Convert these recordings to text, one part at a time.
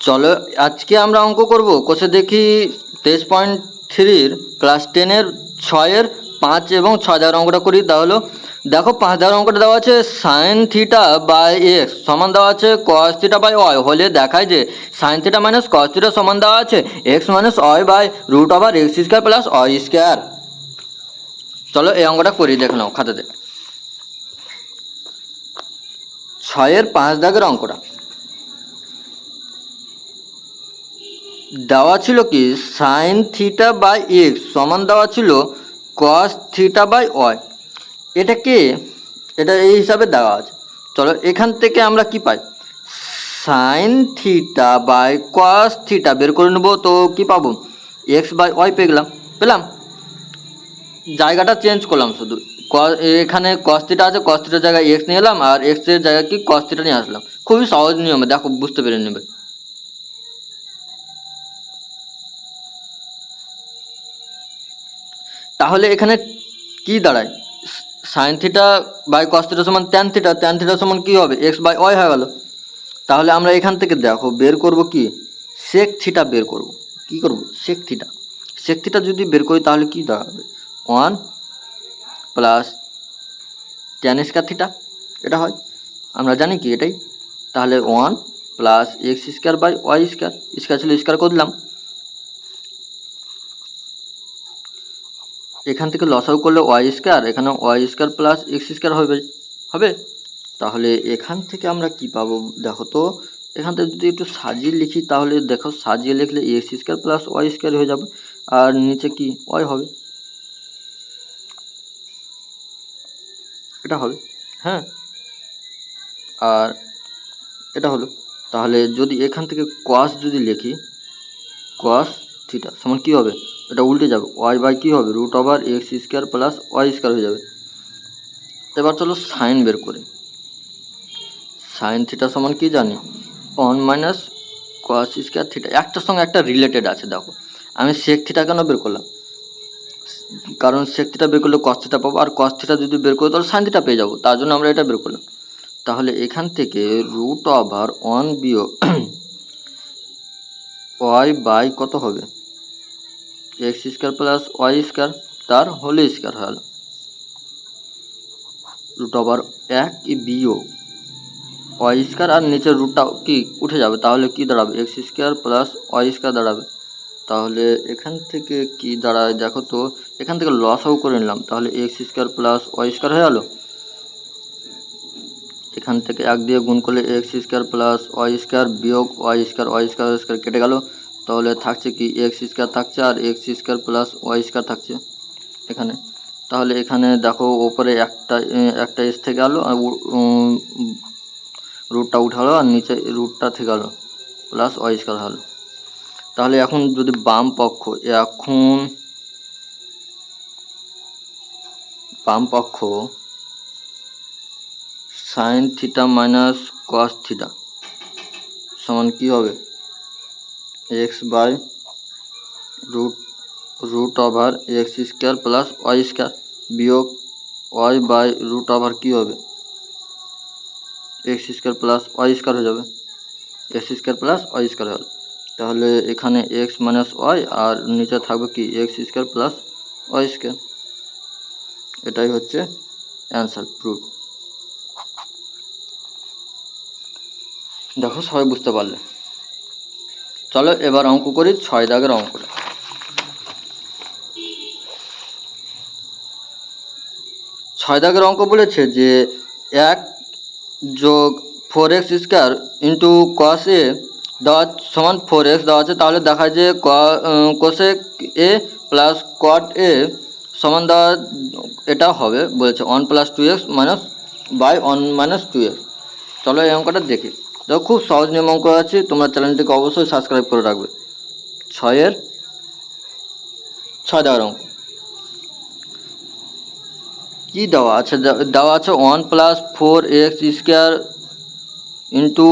চলো আজকে আমরা অঙ্ক করব কোষে দেখি 23.3 ক্লাস 10-এর 6-এর 5 এবং 6 দেওয়ার অঙ্কটা করি। তাহলে দেখো 5 দেওয়ার অঙ্কটা দেওয়া আছে সাইন থিটা বাই এক্স সমান দেওয়া আছে কস থিটা বাই ওয়াই হলে দেখায় যে sine theta minus cos theta সমান দেওয়া আছে x minus y by root over x square plus y square. চলো এই অঙ্কটা করি, দেখে নাও খাতাতে। 6-এর 5 দাগের অঙ্কটা দেওয়া ছিল কি সাইন থিটা বাই এক্স সমান দেওয়া ছিল কস থিটা বাই ওয়াই। এটা এই হিসাবে দেওয়া আছে। চলো এখান থেকে আমরা কি পাই, sine theta by cos theta বের করে নেবো। তো কি পাবো, এক্স বাই ওয়াই পেলাম। জায়গাটা চেঞ্জ করলাম, শুধু এখানে কস থিটা আছে, কস থিটার জায়গায় এক্স নিয়ে এলাম আর এক্স এর জায়গায় কি কস থিটা নিয়ে আসলাম। খুবই সহজ নিয়মে, দেখো বুঝতে পেরে নেবে। তাহলে এখানে কি দাঁড়ায়, sine theta by cos theta সমান ট্যান থিটা, ট্যান থিটা সমান কি হবে এক্স বাই ওয়াই হয়ে গেল। তাহলে আমরা এখান থেকে দেখো বের করব কি সেক থিটা বের করব। কি করব, সেক থিটা যদি বের করি তাহলে কি দাঁড়াবে 1 প্লাস ট্যান স্কয়ার থিটা, এটা হয় আমরা জানি কি এটাই। তাহলে 1 plus x square by y square, square ছিল স্কয়ার করলাম। এখান থেকে লসাগু করলে ওয়াই স্কয়ার, এখানে y square plus x square হবে। তাহলে এখান থেকে আমরা কি পাবো দেখো তো, এখান থেকে যদি একটু সাজিয়ে লিখি তাহলে দেখো সাজিয়ে লিখলে x square plus y square হয়ে যাবে আর নিচে কি ওয়াই হবে, এটা হবে। হ্যাঁ, আর এটা হলো। তাহলে যদি এখান থেকে কস যদি লিখি, কস থিটা সমান কি হবে, এটা উল্টে যাবে, ওয়াই বাই কি হবে root over x square plus y square হয়ে যাবে। এবার চলো সাইন বের করি। সাইন থিটা সমান কি জানি 1 মাইনাস কস স্কয়ার থিটা, একটার সঙ্গে একটা রিলেটেড আছে। দেখো আমি সেক থিটা কেন বের করলাম, কারণ সেক থিটা বের করলে কস থিটা পাবো আর কস থিটা যদি বের করি তাহলে সাইন থিটা পেয়ে যাবো, তার জন্য আমরা এটা বের করলাম। তাহলে এখান থেকে রুট ওভার 1 বিয়োগ ওয়াই বাই কত হবে x square plus y square তার হোল স্কয়ার হয়ে গেল, রুট ওভার 1 বিয়োগ ওয়াই স্কয়ার আর নিচের রুটটা কি উঠে যাবে, তাহলে কি দাঁড়াবে x square plus y square দাঁড়াবে। তাহলে এখান থেকে কি দাঁড়ায় দেখো তো, এখান থেকে লসাগু করে নিলাম, তাহলে x square plus y square হয়ে গেল। এখান থেকে 1 দিয়ে গুণ করলে x square plus y square বিয়োগ ওয়াই স্কয়ার কেটে গেল। তাহলে থাকছে কি এক্স স্কয়ার থাকছে আর x square plus y square থাকছে এখানে। তাহলে এখানে দেখো ওপরে একটা এস থেকে গেল আর রুটটা উঠে গেলো আর নিচে রুটটা থেকে গেলো প্লাস ওয়াই স্কয়ার হলো। তাহলে এখন যদি বাম পক্ষ sine theta minus cos theta সমান কি হবে x by root over x square plus y square বিয়োগ ওয়াই বাই রুট ওভার কি হবে x square plus y square হয়ে যাবে, x square plus y square হলো। তাহলে এখানে এক্স মাইনাস ওয়াই আর নিচে থাকবে কি x square plus y square. এটাই হচ্ছে অ্যান্সার, প্রুফ। দেখো সবাই বুঝতে পারলে। চলো এবার অঙ্ক করি 6 দাগের অঙ্কটা। 6 দাগের অঙ্ক বলেছে যে 1 যোগ 4x স্কয়ার ইন্টু কস এ দেওয়া সমান 4x দেওয়া আছে। তাহলে দেখায় যে কোসেক এ প্লাস কট এ সমান দেওয়া, এটা হবে বলেছে 1 plus 2x minus by 1 minus 2x। চলো এই অঙ্কটা দেখি। দেখো খুব সহজ নিয়ম অঙ্ক আছে, তোমরা চ্যানেলটিকে অবশ্যই সাবস্ক্রাইব করে রাখবে। 6 দাগের অঙ্ক কি দেওয়া আছে, দেওয়া আছে 1 plus 4x square into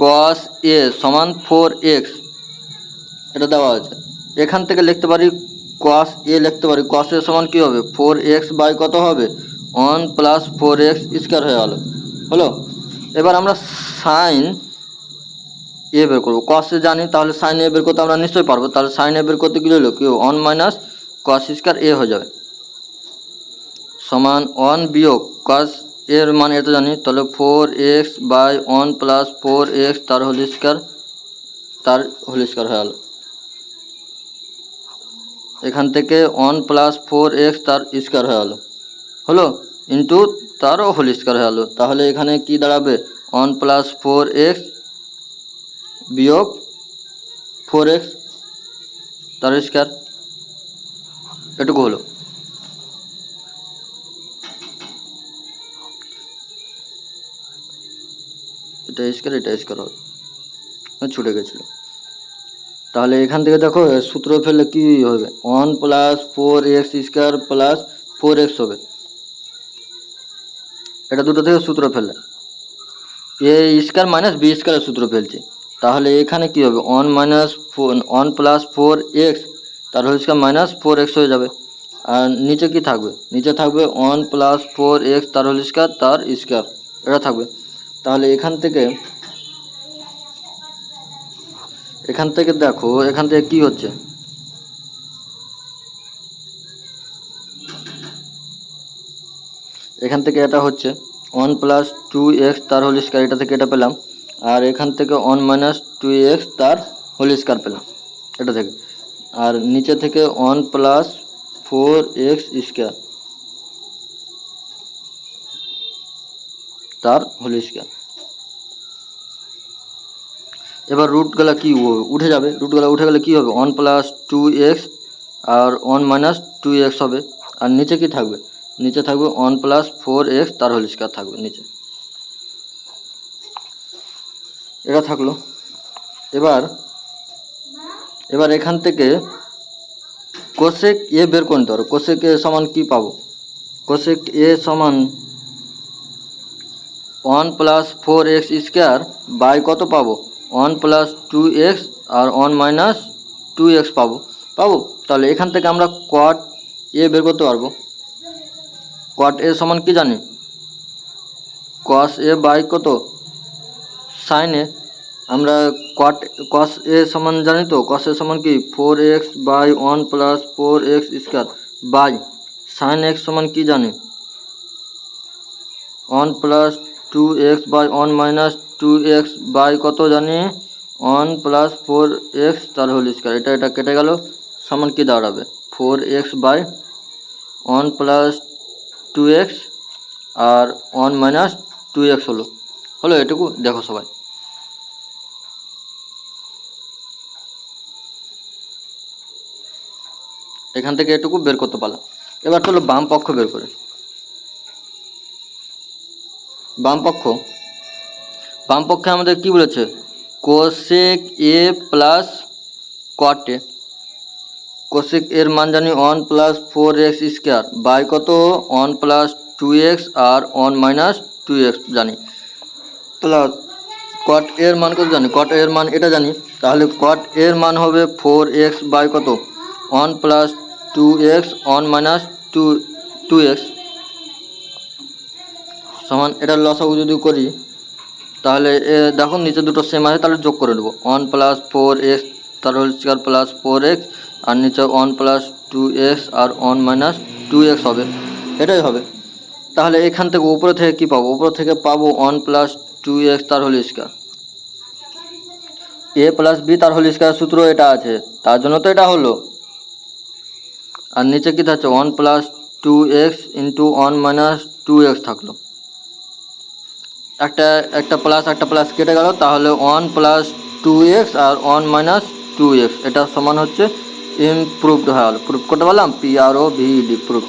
cos A সমান 4x, এটা দেওয়া আছে। এখান থেকে লিখতে পারি কস এ লিখতে পারি, কস এ সমান কি হবে 4x বাই কত হবে 1 প্লাস 4x স্কয়ার হয়ে গেল হলো। এবার আমরা সাইন এ বের করবো, কস এ জানি, তাহলে সাইন এ বের করতে আমরা নিশ্চয়ই পারবো। তাহলে সাইন এ বের করতে কি হলো, কি 1 মাইনাস কস স্কয়ার এ হয়ে যাবে, সমান 1 বিয়োগ কস এর মান এটা জানি, তাহলে 4x বাই 1 প্লাস 4x তার হোল স্কয়ার হয়ে গেল। এখান থেকে 1 প্লাস 4x তার স্কয়ার হয়ে গেল, হলো ইন্টু তারও হোল স্কয়ার হয়ে গেল। তাহলে এখানে কি দাঁড়াবে, 1 প্লাস 4x বিয়োগ 4x তার স্কয়ার, এটুকু হলো। এটা স্কয়ার হবে, ছুটে গেছিল। তাহলে এখান থেকে দেখো সূত্র ফেললে কি হবে, 1 plus 4x square plus 4x হবে, এটা দুটো থেকে সূত্র ফেললে এ স্কয়ার মাইনাস বি স্কয়ারের সূত্র ফেলছি। তাহলে এখানে কি হবে, 1 প্লাস 4x তার হোল স্কয়ার মাইনাস 4x হয়ে যাবে। আর নিচে কি থাকবে, নিচে থাকবে 1 প্লাস 4x তার হোল স্কয়ার তার স্কয়ার, এটা থাকবে। তাহলে এখান থেকে দেখো এখান থেকে কি হচ্ছে, এখান থেকে এটা হচ্ছে 1 প্লাস 2x তার হোল স্কয়ার, এটা থেকে এটা পেলাম। আর এখান থেকে 1 মাইনাস 2x তার হোল স্কয়ার পেলাম এটা থেকে। আর নিচে থেকে 1 প্লাস 4x স্কয়ার তার হোল স্কয়ার। এবার রুটগুলা কি উঠে যাবে, রুটগুলা উঠে গেলে কি হবে, 1 প্লাস 2x আর 1 মাইনাস 2x হবে। আর নিচে কি থাকবে, নিচে থাকবে 1 প্লাস 4x তার হোল স্কয়ার থাকবে নিচে, এটা থাকলো। এবার এখান থেকে কোসেক এ বের করতে পারো। কোসেক এ সমান কি পাবো, কোসেক এ সমান 1 প্লাস 4x স্কয়ার বাই কত পাবো, 1 প্লাস 2x আর 1 মাইনাস 2x পাবো। তাহলে এখান থেকে আমরা কট এ বের করতে পারবো। কট এ সমান কি জানি, কস এ বাই কত সাইন এ। আমরা কস এ সমান জানি তো, কস এ সমান কি 4x by 1 plus 4x square by sine x সমান কি জানি, 1 plus 2x by 1 minus 2x by কত জানি, 1 প্লাস 4x তার হোল স্কয়ার। এটা কেটে গেল, সমান কি দাঁড়াবে, 4x by 1 plus 2x R 1 minus 2x হলো এটুকু। দেখো সবাই, এখান থেকে এটুকু বের করতে পারলাম। এবার চলো বাম পক্ষ বের করে। বাম পক্ষে আমাদের কি বলেছে, কোসেক এ প্লাস কট এ। কোসেক এর মান জানি 1 প্লাস 4x স্কয়ার বাই কত, 1 প্লাস 2x আর 1 মাইনাস 2x জানি, প্লাস কট এর মান কত জানি, কট এর মান এটা জানি। তাহলে কট এর মান হবে 4x বাই কত, 1 প্লাস 2x 1 মাইনাস 2x সমান, এটা লসাগু যদি করি তাহলে দেখো নিচে দুটো সেম আছে, তাহলে যোগ করে নেবো, 1 প্লাস 4x তার হোল স্কয়ার প্লাস 4x আর নিচে 1 প্লাস 2x আর 1 মাইনাস 2x হবে, এটাই হবে। তাহলে এখান থেকে উপরে থেকে কি পাবো, উপরে থেকে পাবো 1 প্লাস 2x তার হোল স্কয়ার, এ প্লাস বি তার হোল স্কয়ার সূত্র এটা আছে, তার জন্য তো এটা হলো। আর নিচে কি থাকছে, 1 plus 2x into 1 minus 2x থাকলো, একটা প্লাস কেটে গেল। তাহলে 1 প্লাস 2x আর 1 মাইনাস 2x এটা সমান হচ্ছে ইমপ্রুভড হয়ে গেল। প্রুফ করতে পারলাম, PROVED প্রুফ।